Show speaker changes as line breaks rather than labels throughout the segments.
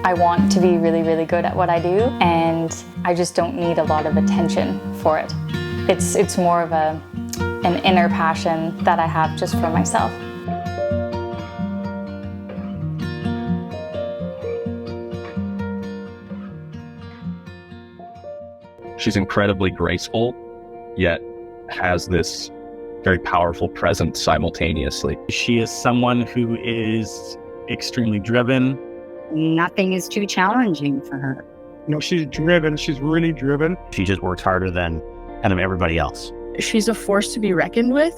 I want to be really, really good at what I do, and I just don't need a lot of attention for it. It's more of an inner passion that I have just for myself.
She's incredibly graceful, yet has this very powerful presence simultaneously.
She is someone who is extremely driven.
Nothing is too challenging for her.
You know, she's driven. She's really driven.
She just works harder than kind of everybody else.
She's a force to be reckoned with.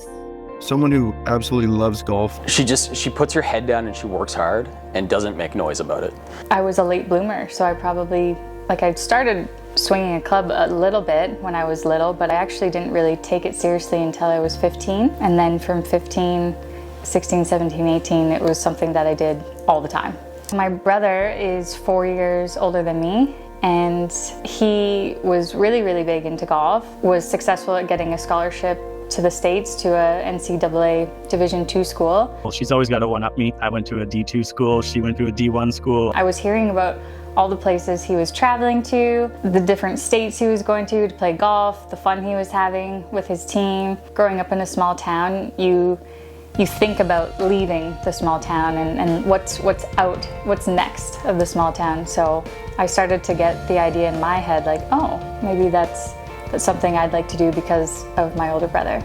Someone who absolutely loves golf.
She puts her head down and she works hard and doesn't make noise about it.
I was a late bloomer, so I started swinging a club a little bit when I was little, but I actually didn't really take it seriously until I was 15. And then from 15, 16, 17, 18, it was something that I did all the time. My brother is 4 years older than me, and he was really, really big into golf, was successful at getting a scholarship to the States to a NCAA Division II school.
Well, she's always got to one-up me. I went to a D2 school, she went to a D1 school.
I was hearing about all the places he was traveling to, the different states he was going to play golf, the fun he was having with his team. Growing up in a small town, you think about leaving the small town and what's next of the small town. So I started to get the idea in my head, like, oh, maybe that's something I'd like to do because of my older brother.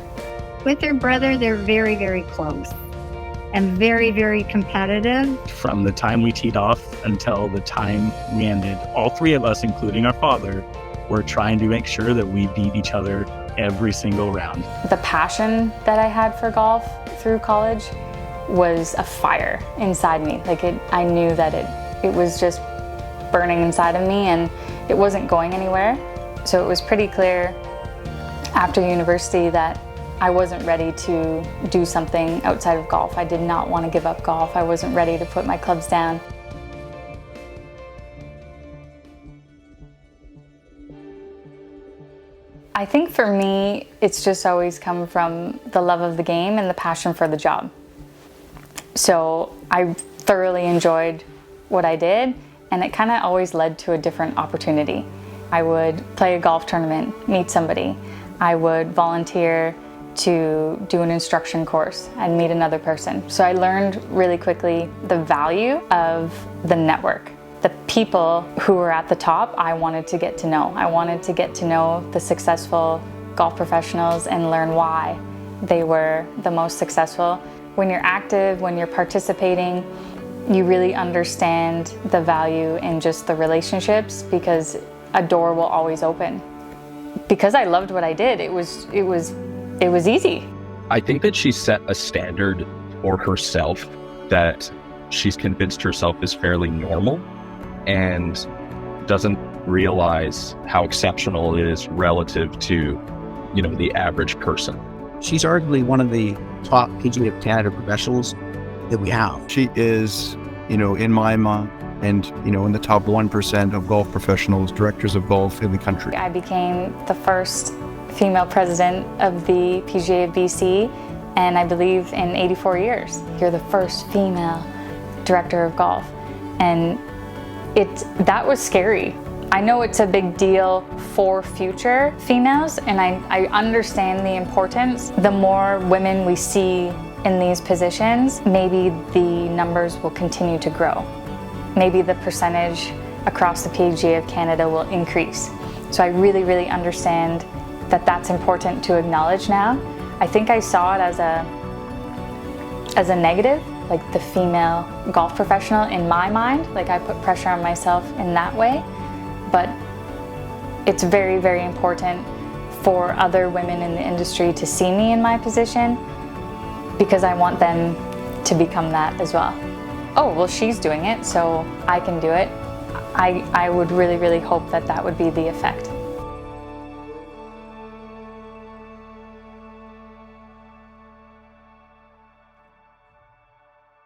With her brother, they're very, very close and very, very competitive.
From the time we teed off until the time we ended, all three of us, including our father, were trying to make sure that we beat each other every single round.
The passion that I had for golf through college was a fire inside me. I knew that it was just burning inside of me and it wasn't going anywhere. So it was pretty clear after university that I wasn't ready to do something outside of golf. I did not want to give up golf. I wasn't ready to put my clubs down. I think for me, it's just always come from the love of the game and the passion for the job. So I thoroughly enjoyed what I did, and it kind of always led to a different opportunity. I would play a golf tournament, meet somebody. I would volunteer to do an instruction course and meet another person. So I learned really quickly the value of the network. The people who were at the top, I wanted to get to know. I wanted to get to know the successful golf professionals and learn why they were the most successful. When you're active, when you're participating, you really understand the value in just the relationships, because a door will always open. Because I loved what I did, it was easy.
I think that she set a standard for herself that she's convinced herself is fairly normal and doesn't realize how exceptional it is relative to, the average person.
She's arguably one of the top PGA of Canada professionals that we have.
She is, in my mind, and, in the top 1% of golf professionals, directors of golf in the country.
I became the first female president of the PGA of BC, and I believe in 84 years. You're the first female director of golf. And that was scary. I know it's a big deal for future females, and I understand the importance. The more women we see in these positions, maybe the numbers will continue to grow. Maybe the percentage across the PGA of Canada will increase. So I really, really understand that that's important to acknowledge now. I think I saw it as a negative, like the female golf professional in my mind. I put pressure on myself in that way. But it's very, very important for other women in the industry to see me in my position, because I want them to become that as well. Oh, well, she's doing it, so I can do it. I would really, really hope that would be the effect.